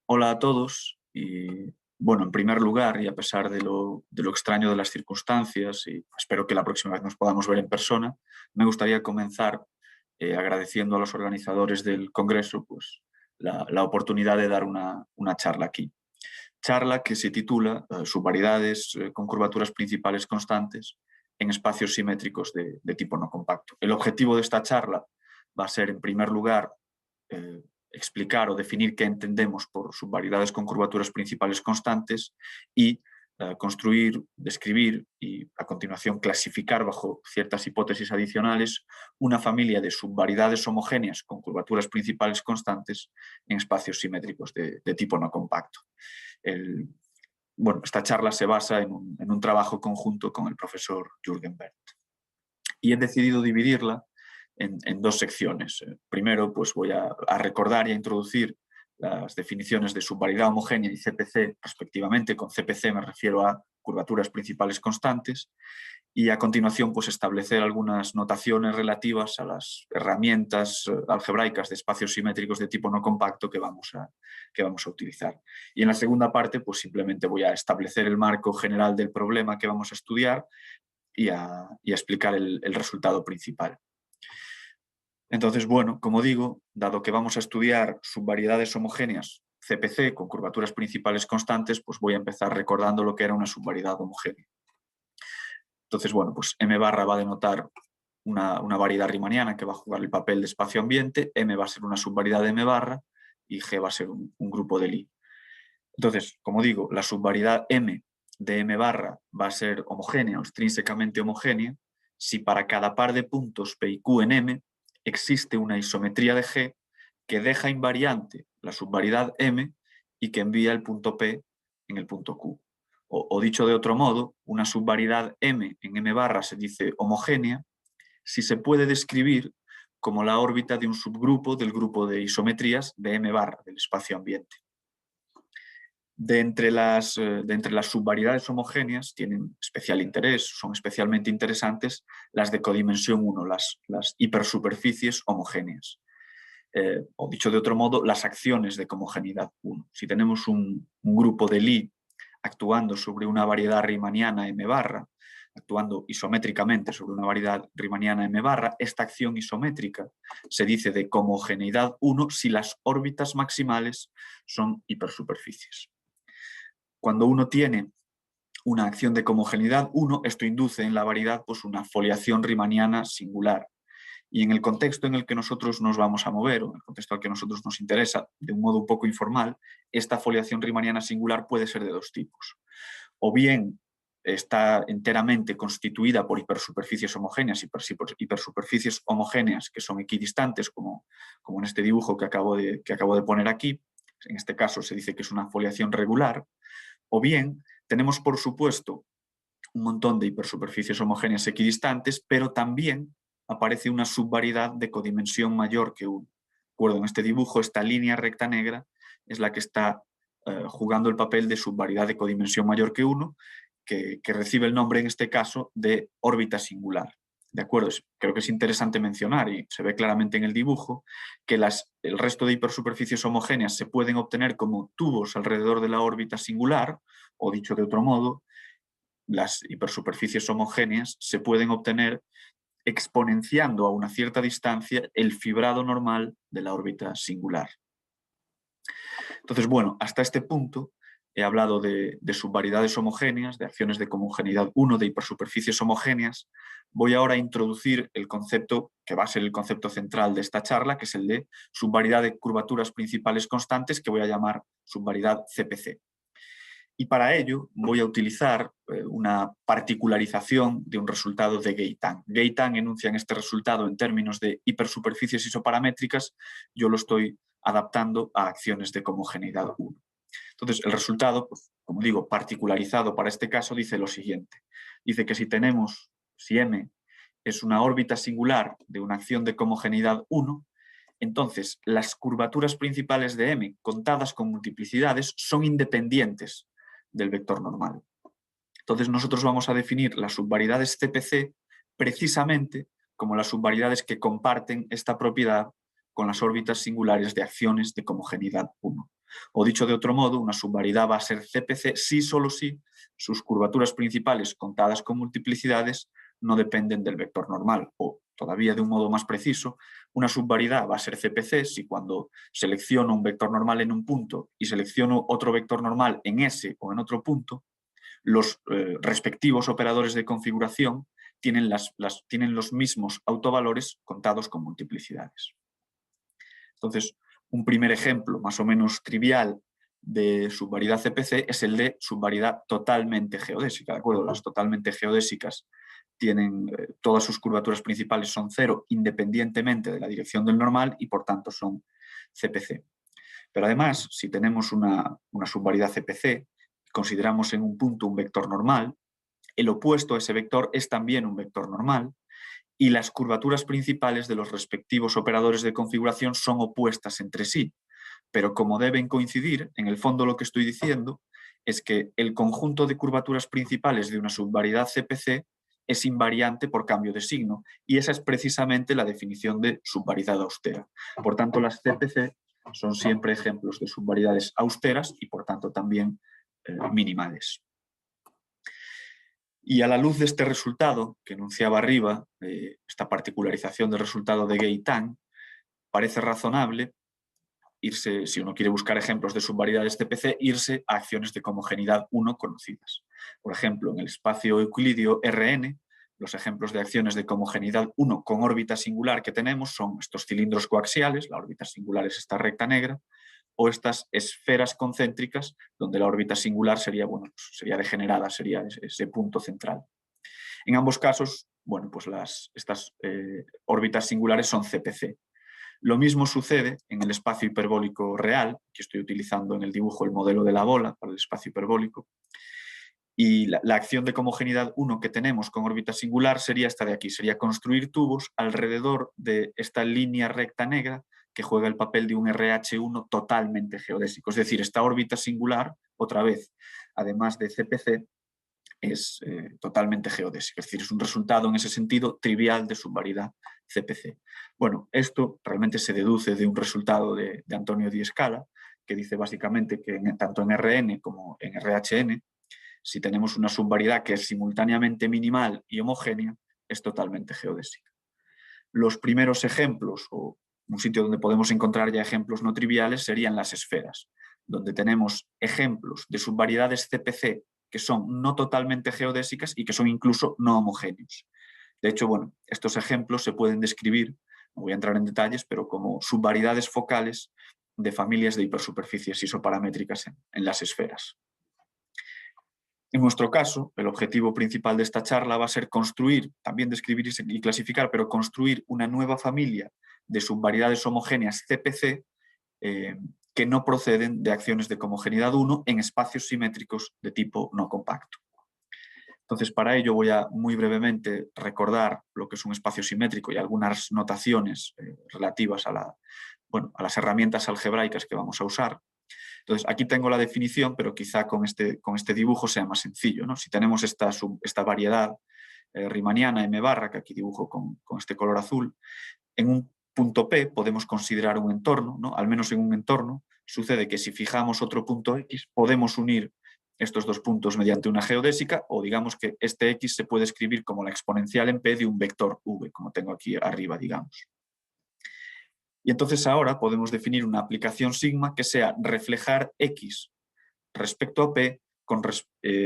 Hola a todos y bueno, en primer lugar, y a pesar de lo extraño de las circunstancias, y espero que la próxima vez nos podamos ver en persona, me gustaría comenzar agradeciendo a los organizadores del Congreso pues, la oportunidad de dar una charla aquí. Charla que se titula Subvariedades con curvaturas principales constantes en espacios simétricos de tipo no compacto. El objetivo de esta charla va a ser, en primer lugar, explicar o definir qué entendemos por subvariedades con curvaturas principales constantes y construir, describir y a continuación clasificar bajo ciertas hipótesis adicionales una familia de subvariedades homogéneas con curvaturas principales constantes en espacios simétricos de tipo no compacto. Esta charla se basa en un trabajo conjunto con el profesor Jürgen Bert. Y he decidido dividirla en dos secciones. Primero, pues voy a recordar y a introducir las definiciones de subvariedad homogénea y CPC, respectivamente. Con CPC me refiero a curvaturas principales constantes. Y a continuación, pues establecer algunas notaciones relativas a las herramientas algebraicas de espacios simétricos de tipo no compacto que vamos a utilizar. Y en la segunda parte, pues simplemente voy a establecer el marco general del problema que vamos a estudiar y a explicar el resultado principal. Entonces, bueno, como digo, dado que vamos a estudiar subvariedades homogéneas CPC con curvaturas principales constantes, pues voy a empezar recordando lo que era una subvariedad homogénea. Entonces, bueno, pues M barra va a denotar una variedad riemanniana que va a jugar el papel de espacio-ambiente, M va a ser una subvariedad de M barra y G va a ser un grupo de Lie. Entonces, como digo, la subvariedad M de M barra va a ser homogénea o extrínsecamente homogénea si para cada par de puntos P y Q en M existe una isometría de G que deja invariante la subvariedad M y que envía el punto P en el punto Q. O dicho de otro modo, una subvariedad M en M barra se dice homogénea si se puede describir como la órbita de un subgrupo del grupo de isometrías de M barra, del espacio ambiente. De entre las subvariedades homogéneas tienen especial interés, son especialmente interesantes las de codimensión 1, las hipersuperficies homogéneas. O dicho de otro modo, las acciones de cohomogeneidad 1. Si tenemos un grupo de Lie actuando sobre una variedad riemanniana M barra, actuando isométricamente sobre una variedad riemanniana M barra, esta acción isométrica se dice de cohomogeneidad 1 si las órbitas maximales son hipersuperficies. Cuando uno tiene una acción de cohomogeneidad 1, esto induce en la variedad pues, una foliación riemanniana singular. Y en el contexto en el que nosotros nos vamos a mover, o en el contexto al que a nosotros nos interesa, de un modo un poco informal, esta foliación riemanniana singular puede ser de dos tipos. O bien está enteramente constituida por hipersuperficies homogéneas, hipersuperficies homogéneas que son equidistantes, como en este dibujo que acabo de poner aquí. En este caso se dice que es una foliación regular. O bien tenemos, por supuesto, un montón de hipersuperficies homogéneas equidistantes, pero también aparece una subvariedad de codimensión mayor que 1. Recuerdo, en este dibujo, esta línea recta negra es la que está jugando el papel de subvariedad de codimensión mayor que 1, que recibe el nombre, en este caso, de órbita singular. ¿De acuerdo? Creo que es interesante mencionar, y se ve claramente en el dibujo, que el resto de hipersuperficies homogéneas se pueden obtener como tubos alrededor de la órbita singular, o dicho de otro modo, las hipersuperficies homogéneas se pueden obtener exponenciando a una cierta distancia el fibrado normal de la órbita singular. Entonces, bueno, hasta este punto he hablado de subvariedades homogéneas, de acciones de cohomogeneidad 1, de hipersuperficies homogéneas. Voy ahora a introducir el concepto que va a ser el concepto central de esta charla, que es el de subvariedad de curvaturas principales constantes, que voy a llamar subvariedad CPC. Y para ello voy a utilizar una particularización de un resultado de Gaëtan. Gaëtan enuncia en este resultado en términos de hipersuperficies isoparamétricas, yo lo estoy adaptando a acciones de cohomogeneidad 1. Entonces, el resultado, pues, como digo, particularizado para este caso, dice lo siguiente. Dice que si M es una órbita singular de una acción de cohomogeneidad 1, entonces las curvaturas principales de M, contadas con multiplicidades, son independientes del vector normal. Entonces nosotros vamos a definir las subvariedades CPC precisamente como las subvariedades que comparten esta propiedad con las órbitas singulares de acciones de cohomogeneidad 1. O dicho de otro modo, una subvariedad va a ser CPC si solo si sus curvaturas principales contadas con multiplicidades no dependen del vector normal. O, todavía de un modo más preciso, una subvariedad va a ser CPC si cuando selecciono un vector normal en un punto y selecciono otro vector normal en ese o en otro punto, los respectivos operadores de configuración tienen los mismos autovalores contados con multiplicidades. Entonces, un primer ejemplo más o menos trivial de subvariedad CPC es el de subvariedad totalmente geodésica, ¿de acuerdo? Las totalmente geodésicas tienen, todas sus curvaturas principales son cero independientemente de la dirección del normal y por tanto son CPC. Pero además, si tenemos una subvariedad CPC, consideramos en un punto un vector normal, el opuesto a ese vector es también un vector normal, y las curvaturas principales de los respectivos operadores de configuración son opuestas entre sí. Pero como deben coincidir, en el fondo lo que estoy diciendo es que el conjunto de curvaturas principales de una subvariedad CPC es invariante por cambio de signo, y esa es precisamente la definición de subvariedad austera. Por tanto, las CPC son siempre ejemplos de subvariedades austeras y por tanto también minimales. Y a la luz de este resultado que enunciaba arriba, esta particularización del resultado de Gay-Tang, parece razonable irse, si uno quiere buscar ejemplos de subvariedades CPC, irse a acciones de cohomogeneidad 1 conocidas. Por ejemplo, en el espacio euclidio Rn, los ejemplos de acciones de cohomogeneidad 1 con órbita singular que tenemos son estos cilindros coaxiales, la órbita singular es esta recta negra, o estas esferas concéntricas, donde la órbita singular sería, bueno, sería degenerada, sería ese punto central. En ambos casos, bueno, pues estas órbitas singulares son CPC. Lo mismo sucede en el espacio hiperbólico real, que estoy utilizando en el dibujo el modelo de la bola para el espacio hiperbólico, y la acción de cohomogeneidad 1 que tenemos con órbita singular sería esta de aquí, sería construir tubos alrededor de esta línea recta negra que juega el papel de un RH1 totalmente geodésico. Es decir, esta órbita singular, otra vez, además de CPC, es totalmente geodésica. Es decir, es un resultado en ese sentido trivial de subvariedad CPC. Bueno, esto realmente se deduce de un resultado de Antonio Di Scala, que dice básicamente que tanto en RN como en RHN, si tenemos una subvariedad que es simultáneamente minimal y homogénea, es totalmente geodésica. Los primeros ejemplos, o un sitio donde podemos encontrar ya ejemplos no triviales, serían las esferas, donde tenemos ejemplos de subvariedades CPC que son no totalmente geodésicas y que son incluso no homogéneos. De hecho, bueno, estos ejemplos se pueden describir, no voy a entrar en detalles, pero como subvariedades focales de familias de hipersuperficies isoparamétricas en las esferas. En nuestro caso, el objetivo principal de esta charla va a ser construir, también describir y clasificar, pero construir una nueva familia de subvariedades homogéneas CPC que no proceden de acciones de cohomogeneidad 1 en espacios simétricos de tipo no compacto. Entonces, para ello voy a muy brevemente recordar lo que es un espacio simétrico y algunas notaciones relativas a las herramientas algebraicas que vamos a usar. Entonces, aquí tengo la definición, pero quizá con este dibujo sea más sencillo, ¿no? Si tenemos esta variedad riemanniana M barra, que aquí dibujo con este color azul, en un punto P podemos considerar un entorno, ¿no? Al menos en un entorno sucede que si fijamos otro punto X, podemos unir estos dos puntos mediante una geodésica, o digamos que este X se puede escribir como la exponencial en P de un vector V, como tengo aquí arriba, digamos. Y entonces ahora podemos definir una aplicación sigma que sea reflejar X respecto a P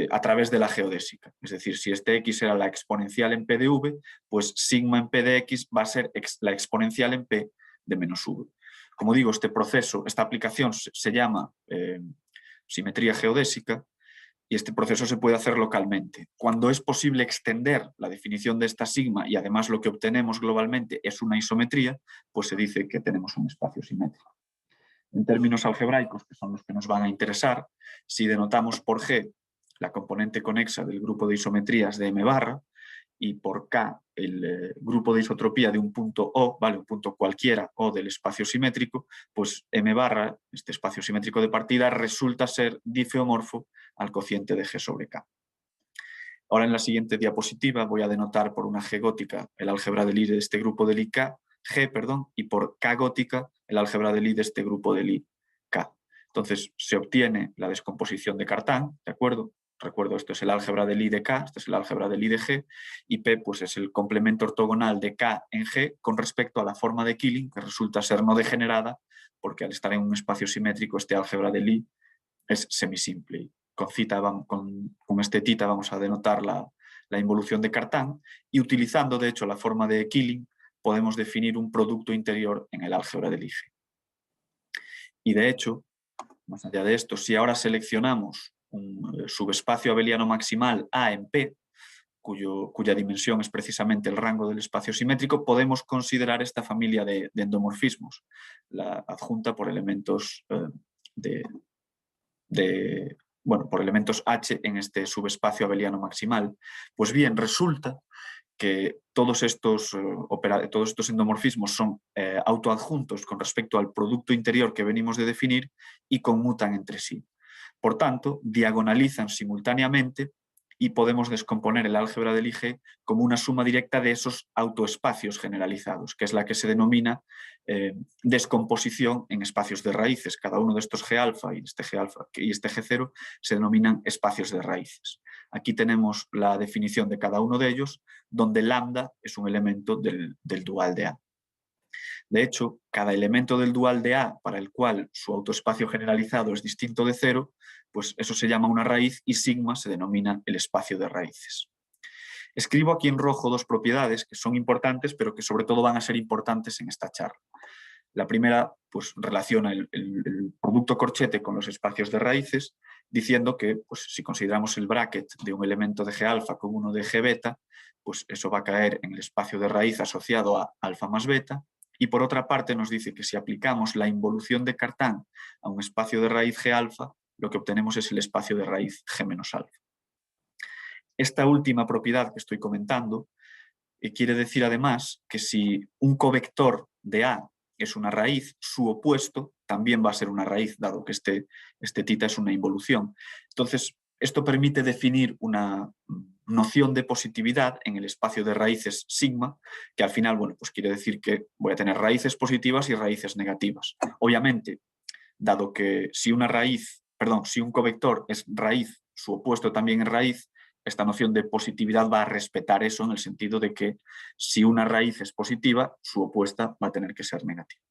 a través de la geodésica. Es decir, si este X era la exponencial en P de V, pues sigma en P de X va a ser la exponencial en P de menos V. Como digo, este proceso, esta aplicación se llama simetría geodésica, y este proceso se puede hacer localmente. Cuando es posible extender la definición de esta sigma y además lo que obtenemos globalmente es una isometría, pues se dice que tenemos un espacio simétrico. En términos algebraicos, que son los que nos van a interesar, si denotamos por G la componente conexa del grupo de isometrías de M barra y por K el grupo de isotropía de un punto O, ¿vale? Un punto cualquiera O del espacio simétrico, pues M barra, este espacio simétrico de partida, resulta ser difeomorfo al cociente de G sobre K. Ahora en la siguiente diapositiva voy a denotar por una G gótica el álgebra de Lie de este grupo del G, y por K gótica el álgebra de Lie de este grupo del IK. Entonces se obtiene la descomposición de Cartan, ¿de acuerdo? Recuerdo, esto es el álgebra de Lie de K, este es el álgebra de Lie de G, y P pues, es el complemento ortogonal de K en G con respecto a la forma de Killing, que resulta ser no degenerada, porque al estar en un espacio simétrico, este álgebra de Lie es semisimple. Con este tita vamos a denotar la involución de Cartan, y utilizando, de hecho, la forma de Killing, podemos definir un producto interior en el álgebra de Lie. Y de hecho, más allá de esto, si ahora seleccionamos un subespacio abeliano maximal A en P, cuya dimensión es precisamente el rango del espacio simétrico, podemos considerar esta familia de endomorfismos, la adjunta por elementos por elementos H en este subespacio abeliano maximal. Pues bien, resulta que todos estos endomorfismos son autoadjuntos con respecto al producto interior que venimos de definir y conmutan entre sí. Por tanto, diagonalizan simultáneamente y podemos descomponer el álgebra del Lie como una suma directa de esos autoespacios generalizados, que es la que se denomina descomposición en espacios de raíces. Cada uno de estos G alfa y este G alfa y este G0 se denominan espacios de raíces. Aquí tenemos la definición de cada uno de ellos, donde lambda es un elemento del dual de A. De hecho, cada elemento del dual de A para el cual su autoespacio generalizado es distinto de cero, pues eso se llama una raíz, y sigma se denomina el espacio de raíces. Escribo aquí en rojo dos propiedades que son importantes, pero que sobre todo van a ser importantes en esta charla. La primera pues, relaciona el producto corchete con los espacios de raíces, diciendo que pues, si consideramos el bracket de un elemento de G alfa con uno de G beta, pues eso va a caer en el espacio de raíz asociado a alfa más beta. Y por otra parte nos dice que si aplicamos la involución de Cartan a un espacio de raíz G alfa, lo que obtenemos es el espacio de raíz G menos alfa. Esta última propiedad que estoy comentando quiere decir además que si un covector de A es una raíz, su opuesto también va a ser una raíz, dado que este tita es una involución. Entonces, esto permite definir una noción de positividad en el espacio de raíces sigma, que al final, bueno, pues quiere decir que voy a tener raíces positivas y raíces negativas. Obviamente, dado que si un covector es raíz, su opuesto también es raíz, esta noción de positividad va a respetar eso, en el sentido de que si una raíz es positiva, su opuesta va a tener que ser negativa.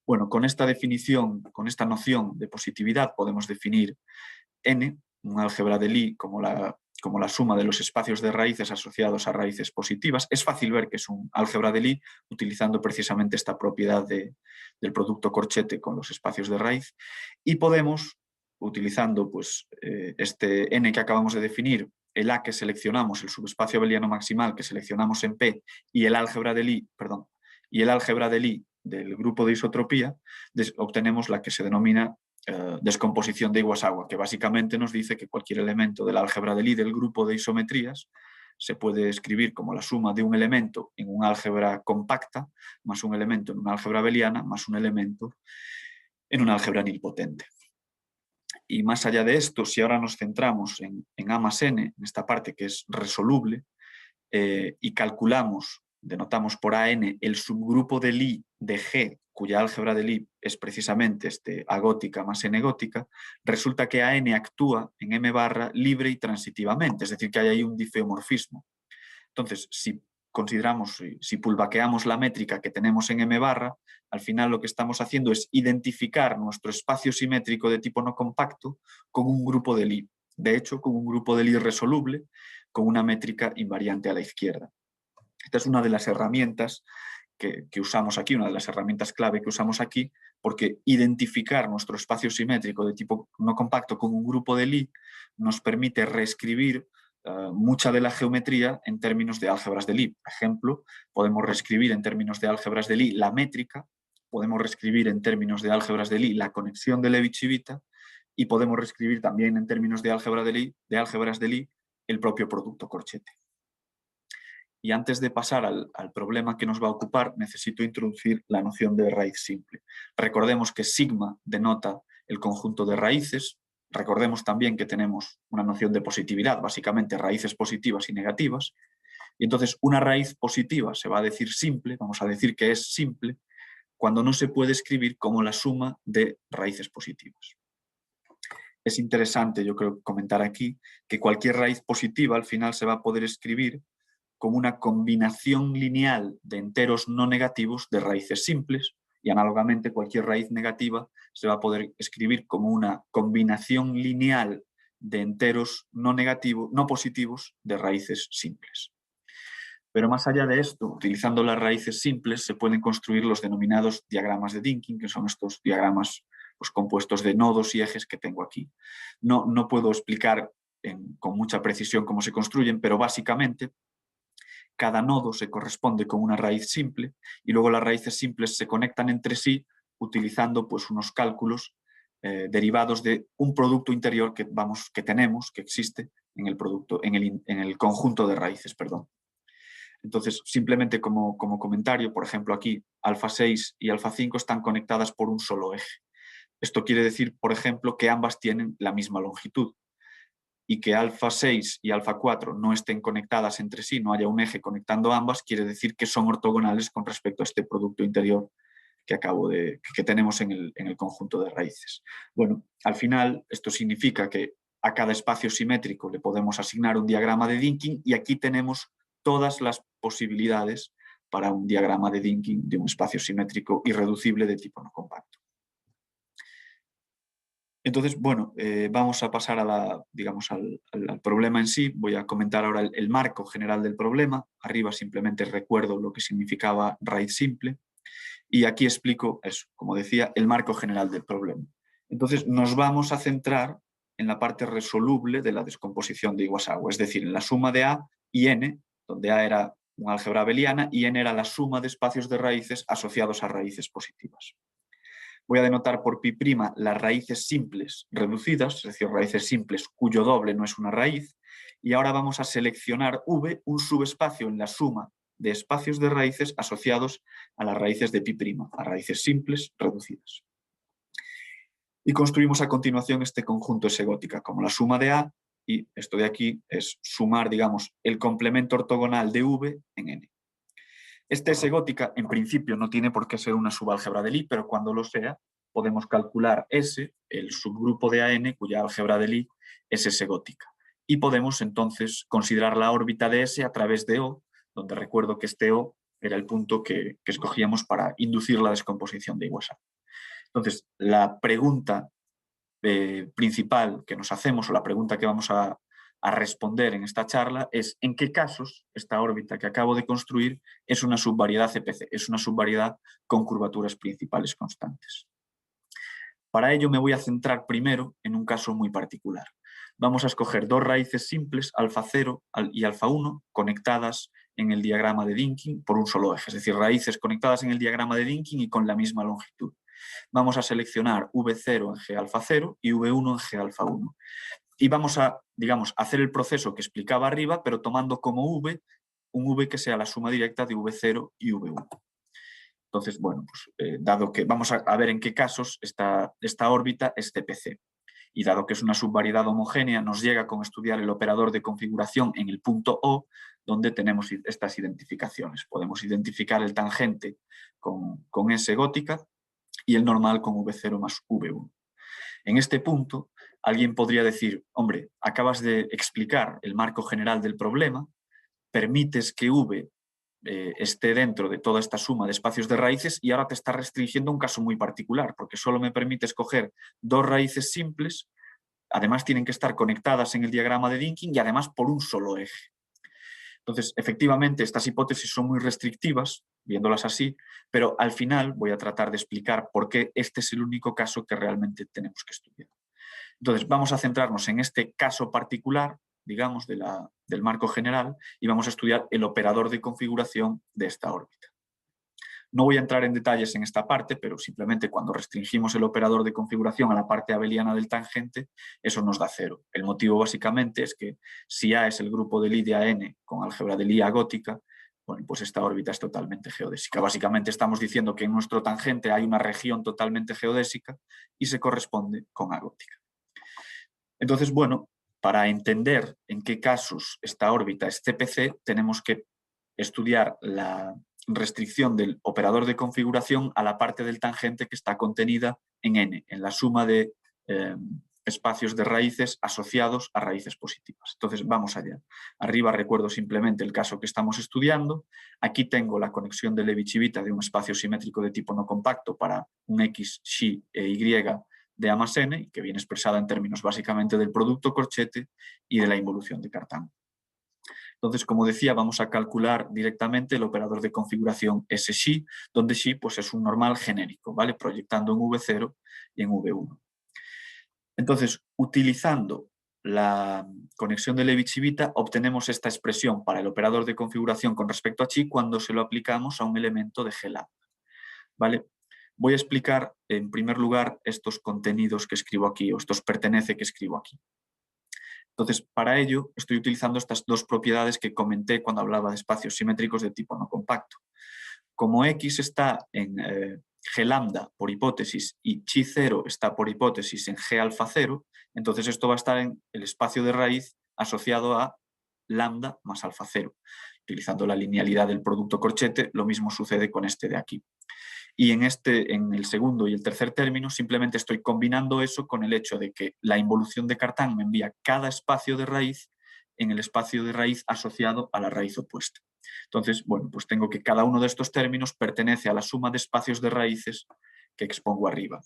Bueno, con esta definición, con esta noción de positividad, podemos definir N, un álgebra de Lie, como la suma de los espacios de raíces asociados a raíces positivas. Es fácil ver que es un álgebra de Lie utilizando precisamente esta propiedad del producto corchete con los espacios de raíz, y podemos, utilizando pues, este N que acabamos de definir, el A que seleccionamos, el subespacio abeliano maximal que seleccionamos en P, y el álgebra de Lie del grupo de isotropía, obtenemos la que se denomina descomposición de Iwasawa, que básicamente nos dice que cualquier elemento del álgebra de Lie del grupo de isometrías se puede escribir como la suma de un elemento en un álgebra compacta, más un elemento en una álgebra abeliana, más un elemento en un álgebra nilpotente. Y más allá de esto, si ahora nos centramos en A más N, en esta parte que es resoluble, y denotamos por AN el subgrupo de Lie de G, cuya álgebra de Lie es precisamente A gótica más N gótica, resulta que AN actúa en M barra libre y transitivamente, es decir, que hay ahí un difeomorfismo. Entonces, si pulvaqueamos la métrica que tenemos en M barra, al final lo que estamos haciendo es identificar nuestro espacio simétrico de tipo no compacto con un grupo de Lie. De hecho, con un grupo de Lie resoluble con una métrica invariante a la izquierda. Esta es una de las herramientas que usamos aquí, una de las herramientas clave que usamos aquí, porque identificar nuestro espacio simétrico de tipo no compacto con un grupo de Lie nos permite reescribir mucha de la geometría en términos de álgebras de Lie. Por ejemplo, podemos reescribir en términos de álgebras de Lie la métrica, podemos reescribir en términos de álgebras de Lie la conexión de Levi-Civita, y podemos reescribir también en términos de álgebras de Lie el propio producto corchete. Y antes de pasar al problema que nos va a ocupar, necesito introducir la noción de raíz simple. Recordemos que sigma denota el conjunto de raíces. Recordemos también que tenemos una noción de positividad, básicamente raíces positivas y negativas. Y entonces una raíz positiva se va a decir simple, vamos a decir que es simple, cuando no se puede escribir como la suma de raíces positivas. Es interesante, yo creo, comentar aquí que cualquier raíz positiva al final se va a poder escribir como una combinación lineal de enteros no negativos de raíces simples, y análogamente cualquier raíz negativa se va a poder escribir como una combinación lineal de enteros no positivos de raíces simples. Pero más allá de esto, utilizando las raíces simples, se pueden construir los denominados diagramas de Dynkin, que son estos diagramas pues, compuestos de nodos y ejes que tengo aquí. No puedo explicar con mucha precisión cómo se construyen, pero básicamente cada nodo se corresponde con una raíz simple y luego las raíces simples se conectan entre sí utilizando pues, unos cálculos derivados de un producto interior que tenemos, que existe en el conjunto de raíces. Perdón. Entonces, simplemente como comentario, por ejemplo, aquí alfa 6 y alfa 5 están conectadas por un solo eje. Esto quiere decir, por ejemplo, que ambas tienen la misma longitud, y que alfa 6 y alfa 4 no estén conectadas entre sí, no haya un eje conectando ambas, quiere decir que son ortogonales con respecto a este producto interior que tenemos en el conjunto de raíces. Bueno, al final esto significa que a cada espacio simétrico le podemos asignar un diagrama de Dynkin y aquí tenemos todas las posibilidades para un diagrama de Dynkin de un espacio simétrico irreducible de tipo no compacto. Entonces, bueno, vamos a pasar al problema en sí. Voy a comentar ahora el marco general del problema. Arriba simplemente recuerdo lo que significaba raíz simple. Y aquí explico eso, como decía, el marco general del problema. Entonces, nos vamos a centrar en la parte resoluble de la descomposición de Iwasawa, es decir, en la suma de A y N, donde A era una álgebra abeliana y N era la suma de espacios de raíces asociados a raíces positivas. Voy a denotar por pi' las raíces simples reducidas, es decir, raíces simples cuyo doble no es una raíz, y ahora vamos a seleccionar V, un subespacio en la suma de espacios de raíces asociados a las raíces de pi', a raíces simples reducidas. Y construimos a continuación este conjunto S-gótica como la suma de A, y esto de aquí es sumar, digamos, el complemento ortogonal de V en N. Este S-gótica, en principio, no tiene por qué ser una subálgebra de Lie, pero cuando lo sea, podemos calcular S, el subgrupo de AN, cuya álgebra de Lie es S-gótica. Y podemos entonces considerar la órbita de S a través de O, donde recuerdo que este O era el punto que escogíamos para inducir la descomposición de Iwasawa. Entonces, la pregunta principal que nos hacemos, o la pregunta que vamos a responder en esta charla, es en qué casos esta órbita que acabo de construir es una subvariedad CPC, es una subvariedad con curvaturas principales constantes. Para ello me voy a centrar primero en un caso muy particular. Vamos a escoger dos raíces simples, alfa 0 y alfa 1, conectadas en el diagrama de Dynkin por un solo eje, es decir, raíces conectadas en el diagrama de Dynkin y con la misma longitud. Vamos a seleccionar V0 en G alfa 0 y V1 en G alfa 1. Y vamos a, digamos, hacer el proceso que explicaba arriba, pero tomando como V un V que sea la suma directa de V0 y V1. Entonces, bueno, pues dado que vamos a ver en qué casos esta órbita es CPC. Y dado que es una subvariedad homogénea, nos llega con estudiar el operador de configuración en el punto O, donde tenemos estas identificaciones. Podemos identificar el tangente con S gótica y el normal con V0 más V1. En este punto, alguien podría decir, hombre, acabas de explicar el marco general del problema, permites que V esté dentro de toda esta suma de espacios de raíces y ahora te está restringiendo un caso muy particular, porque solo me permite escoger dos raíces simples, además tienen que estar conectadas en el diagrama de Dynkin y además por un solo eje. Entonces, efectivamente, estas hipótesis son muy restrictivas, viéndolas así, pero al final voy a tratar de explicar por qué este es el único caso que realmente tenemos que estudiar. Entonces, vamos a centrarnos en este caso particular, digamos, del marco general, y vamos a estudiar el operador de configuración de esta órbita. No voy a entrar en detalles en esta parte, pero simplemente cuando restringimos el operador de configuración a la parte abeliana del tangente, eso nos da 0. El motivo básicamente es que si A es el grupo de Lie de AN con álgebra de Lie gótica, bueno, pues esta órbita es totalmente geodésica. Básicamente estamos diciendo que en nuestro tangente hay una región totalmente geodésica y se corresponde con A gótica. Entonces, bueno, para entender en qué casos esta órbita es CPC, tenemos que estudiar la restricción del operador de configuración a la parte del tangente que está contenida en n, en la suma de espacios de raíces asociados a raíces positivas. Entonces, vamos allá. Arriba recuerdo simplemente el caso que estamos estudiando. Aquí tengo la conexión de Levi-Civita de un espacio simétrico de tipo no compacto para un x, xi e y de A más n, que viene expresada en términos básicamente del producto corchete y de la involución de Cartan. Entonces, como decía, vamos a calcular directamente el operador de configuración S-xi, donde xi pues, es un normal genérico, ¿vale? Proyectando en V0 y en V1. Entonces, utilizando la conexión de Levi-Civita, obtenemos esta expresión para el operador de configuración con respecto a xi cuando se lo aplicamos a un elemento de G lambda, ¿vale? Voy a explicar, en primer lugar, estos contenidos que escribo aquí, o estos pertenece que escribo aquí. Entonces, para ello, estoy utilizando estas dos propiedades que comenté cuando hablaba de espacios simétricos de tipo no compacto. Como X está en G lambda por hipótesis y chi 0 está por hipótesis en G alfa 0, entonces esto va a estar en el espacio de raíz asociado a lambda más alfa 0. Utilizando la linealidad del producto corchete, lo mismo sucede con este de aquí. Y en el segundo y el tercer término simplemente estoy combinando eso con el hecho de que la involución de Cartan me envía cada espacio de raíz en el espacio de raíz asociado a la raíz opuesta. Entonces, bueno, pues tengo que cada uno de estos términos pertenece a la suma de espacios de raíces que expongo arriba.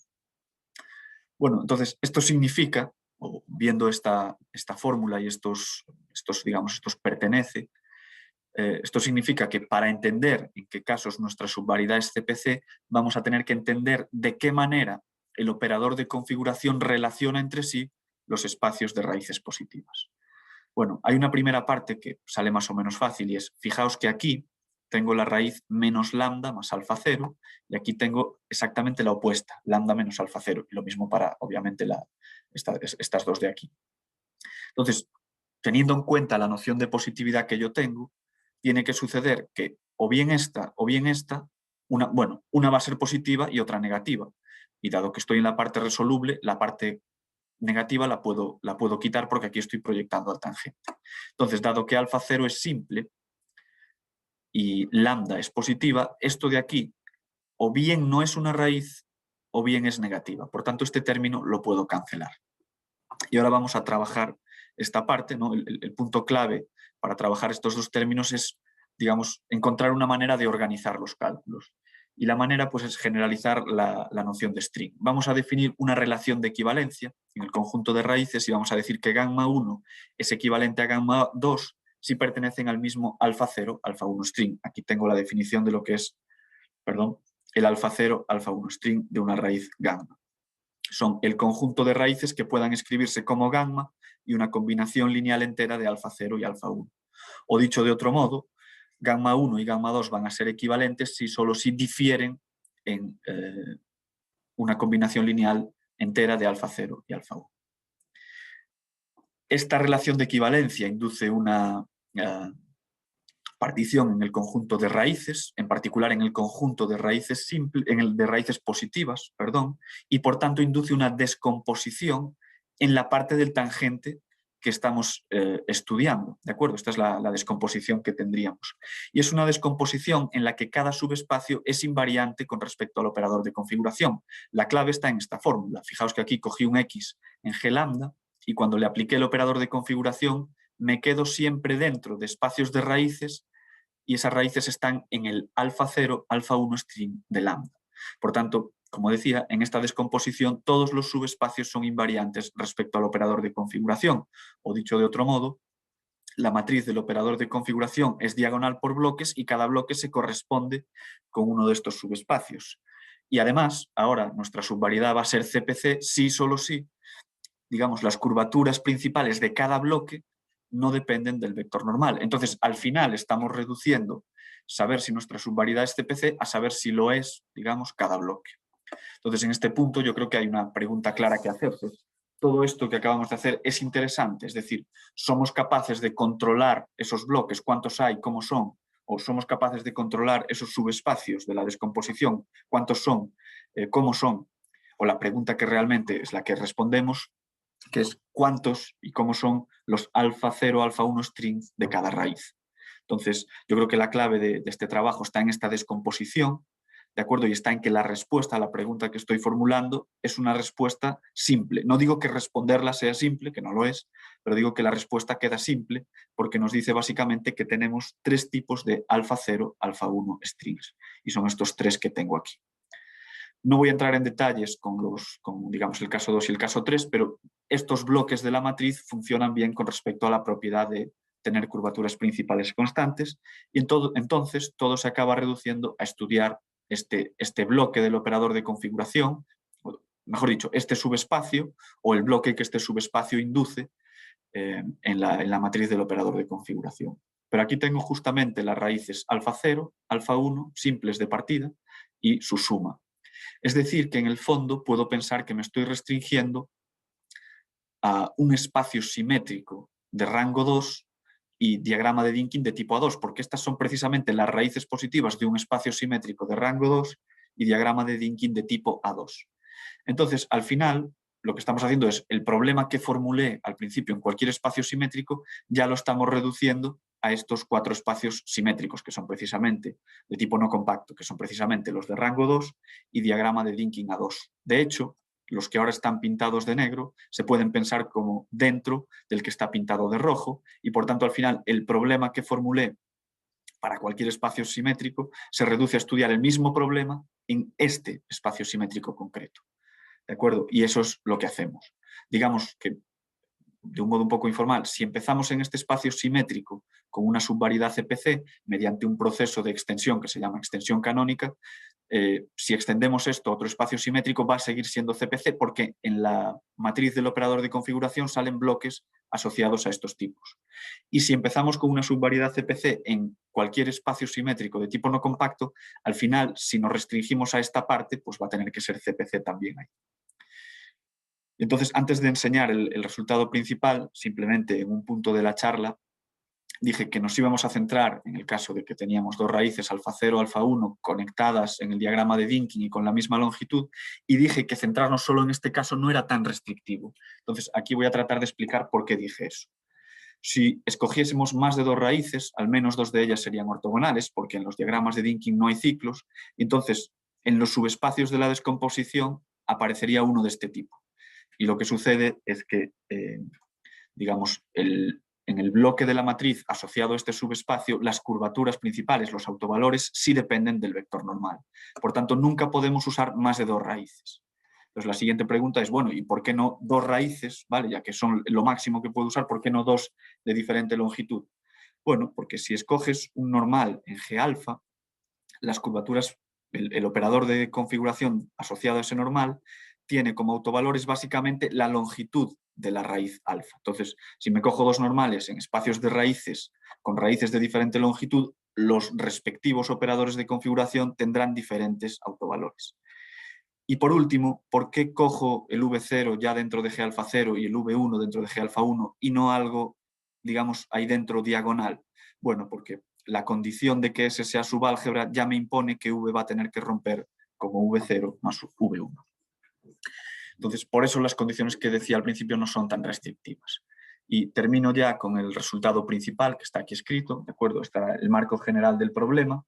Bueno, entonces esto significa, o viendo esta fórmula y estos pertenece, esto significa que para entender en qué casos nuestra subvariedad es CPC, vamos a tener que entender de qué manera el operador de configuración relaciona entre sí los espacios de raíces positivas. Bueno, hay una primera parte que sale más o menos fácil y es, fijaos que aquí tengo la raíz menos lambda más alfa 0 y aquí tengo exactamente la opuesta, lambda menos alfa 0, y lo mismo para, obviamente, estas dos de aquí. Entonces, teniendo en cuenta la noción de positividad que yo tengo, tiene que suceder que o bien esta, una va a ser positiva y otra negativa. Y dado que estoy en la parte resoluble, la parte negativa la puedo quitar porque aquí estoy proyectando al tangente. Entonces, dado que alfa 0 es simple y lambda es positiva, esto de aquí o bien no es una raíz o bien es negativa. Por tanto, este término lo puedo cancelar. Y ahora vamos a trabajar esta parte, ¿no? El punto clave para trabajar estos dos términos es, digamos, encontrar una manera de organizar los cálculos. Y la manera, pues, es generalizar la noción de string. Vamos a definir una relación de equivalencia en el conjunto de raíces y vamos a decir que gamma 1 es equivalente a gamma 2 si pertenecen al mismo alfa 0, alfa 1 string. Aquí tengo la definición de lo que es, el alfa 0, alfa 1 string de una raíz gamma. Son el conjunto de raíces que puedan escribirse como gamma y una combinación lineal entera de alfa 0 y alfa 1. O dicho de otro modo, gamma 1 y gamma 2 van a ser equivalentes solo si difieren en una combinación lineal entera de alfa 0 y alfa 1. Esta relación de equivalencia induce una partición en el conjunto de raíces, en particular en el conjunto de raíces de raíces positivas, y por tanto induce una descomposición en la parte del tangente que estamos estudiando, ¿de acuerdo? Esta es la descomposición que tendríamos. Y es una descomposición en la que cada subespacio es invariante con respecto al operador de configuración. La clave está en esta fórmula. Fijaos que aquí cogí un X en G lambda y cuando le apliqué el operador de configuración me quedo siempre dentro de espacios de raíces y esas raíces están en el alfa 0, alfa 1 string de lambda. Por tanto, como decía, en esta descomposición todos los subespacios son invariantes respecto al operador de configuración. O dicho de otro modo, la matriz del operador de configuración es diagonal por bloques y cada bloque se corresponde con uno de estos subespacios. Y además, ahora nuestra subvariedad va a ser CPC si solo si, digamos, las curvaturas principales de cada bloque no dependen del vector normal. Entonces, al final estamos reduciendo saber si nuestra subvariedad es CPC a saber si lo es, digamos, cada bloque. Entonces, en este punto yo creo que hay una pregunta clara que hacerse. Todo esto que acabamos de hacer es interesante, es decir, ¿somos capaces de controlar esos bloques, cuántos hay, cómo son? ¿O somos capaces de controlar esos subespacios de la descomposición, cuántos son, cómo son? O la pregunta que realmente es la que respondemos, que es cuántos y cómo son los alfa 0, alfa 1 strings de cada raíz. Entonces, yo creo que la clave de este trabajo está en esta descomposición, ¿de acuerdo? Y está en que la respuesta a la pregunta que estoy formulando es una respuesta simple. No digo que responderla sea simple, que no lo es, pero digo que la respuesta queda simple porque nos dice básicamente que tenemos 3 tipos de alfa 0, alfa 1 strings. Y son estos 3 que tengo aquí. No voy a entrar en detalles con digamos, el caso 2 y el caso 3, pero estos bloques de la matriz funcionan bien con respecto a la propiedad de tener curvaturas principales constantes, y entonces todo se acaba reduciendo a estudiar este bloque del operador de configuración, o mejor dicho, este subespacio o el bloque que este subespacio induce en la matriz del operador de configuración. Pero aquí tengo justamente las raíces alfa 0, alfa 1, simples de partida, y su suma. Es decir, que en el fondo puedo pensar que me estoy restringiendo a un espacio simétrico de rango 2 y diagrama de Dynkin de tipo A2, porque estas son precisamente las raíces positivas de un espacio simétrico de rango 2 y diagrama de Dynkin de tipo A2. Entonces, al final, lo que estamos haciendo es el problema que formulé al principio en cualquier espacio simétrico, ya lo estamos reduciendo a estos 4 espacios simétricos, que son precisamente de tipo no compacto, que son precisamente los de rango 2 y diagrama de Dynkin A2. De hecho, los que ahora están pintados de negro se pueden pensar como dentro del que está pintado de rojo, y por tanto al final el problema que formulé para cualquier espacio simétrico se reduce a estudiar el mismo problema en este espacio simétrico concreto. ¿De acuerdo? Y eso es lo que hacemos. Digamos que, de un modo un poco informal, si empezamos en este espacio simétrico con una subvariedad CPC mediante un proceso de extensión que se llama extensión canónica, si extendemos esto a otro espacio simétrico va a seguir siendo CPC porque en la matriz del operador de configuración salen bloques asociados a estos tipos. Y si empezamos con una subvariedad CPC en cualquier espacio simétrico de tipo no compacto, al final, si nos restringimos a esta parte, pues va a tener que ser CPC también ahí. Entonces, antes de enseñar el resultado principal, simplemente en un punto de la charla, dije que nos íbamos a centrar en el caso de que teníamos 2 raíces alfa 0, alfa 1 conectadas en el diagrama de Dynkin y con la misma longitud, y dije que centrarnos solo en este caso no era tan restrictivo. Entonces, aquí voy a tratar de explicar por qué dije eso. Si escogiésemos más de 2 raíces, al menos 2 de ellas serían ortogonales, porque en los diagramas de Dynkin no hay ciclos, y entonces en los subespacios de la descomposición aparecería uno de este tipo. Y lo que sucede es que, digamos, en el bloque de la matriz asociado a este subespacio, las curvaturas principales, los autovalores, sí dependen del vector normal. Por tanto, nunca podemos usar más de 2 raíces. Entonces, la siguiente pregunta es, bueno, ¿y por qué no 2 raíces? ¿Vale? Ya que son lo máximo que puedo usar, ¿por qué no 2 de diferente longitud? Bueno, porque si escoges un normal en G alfa, las curvaturas, el operador de configuración asociado a ese normal, tiene como autovalores básicamente la longitud de la raíz alfa. Entonces, si me cojo 2 normales en espacios de raíces con raíces de diferente longitud, los respectivos operadores de configuración tendrán diferentes autovalores. Y por último, ¿por qué cojo el V0 ya dentro de G alfa 0 y el V1 dentro de G alfa 1 y no algo, digamos, ahí dentro diagonal? Bueno, porque la condición de que ese sea subálgebra ya me impone que V va a tener que romper como V0 más V1. Entonces, por eso las condiciones que decía al principio no son tan restrictivas. Y termino ya con el resultado principal que está aquí escrito, ¿de acuerdo? Está el marco general del problema.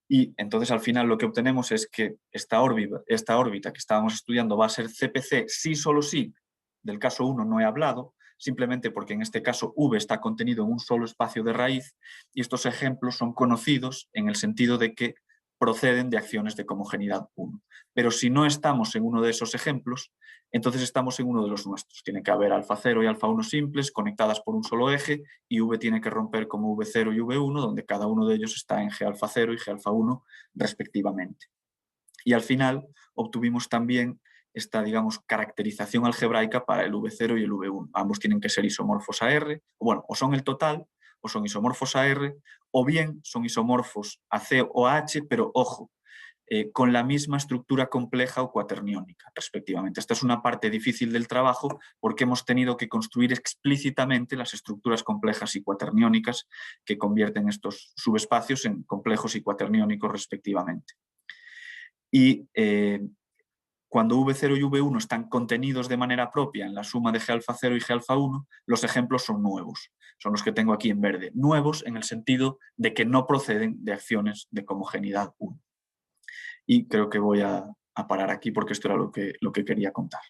Y entonces al final lo que obtenemos es que esta órbita que estábamos estudiando va a ser CPC sí, solo sí. Del caso 1 no he hablado, simplemente porque en este caso V está contenido en un solo espacio de raíz, y estos ejemplos son conocidos en el sentido de que proceden de acciones de cohomogeneidad 1. Pero si no estamos en uno de esos ejemplos, entonces estamos en uno de los nuestros. Tiene que haber alfa 0 y alfa 1 simples conectadas por un solo eje, y V tiene que romper como V0 y V1, donde cada uno de ellos está en G alfa 0 y G alfa 1 respectivamente. Y al final obtuvimos también esta, digamos, caracterización algebraica para el V0 y el V1. Ambos tienen que ser isomorfos a R, o son el total, o son isomorfos a R, o bien son isomorfos a C o a H, pero ojo, con la misma estructura compleja o cuaterniónica, respectivamente. Esta es una parte difícil del trabajo porque hemos tenido que construir explícitamente las estructuras complejas y cuaterniónicas que convierten estos subespacios en complejos y cuaterniónicos, respectivamente. Y cuando V0 y V1 están contenidos de manera propia en la suma de G alfa 0 y G alfa 1, los ejemplos son nuevos. Son los que tengo aquí en verde. Nuevos en el sentido de que no proceden de acciones de cohomogeneidad 1. Y creo que voy a parar aquí porque esto era lo que quería contar.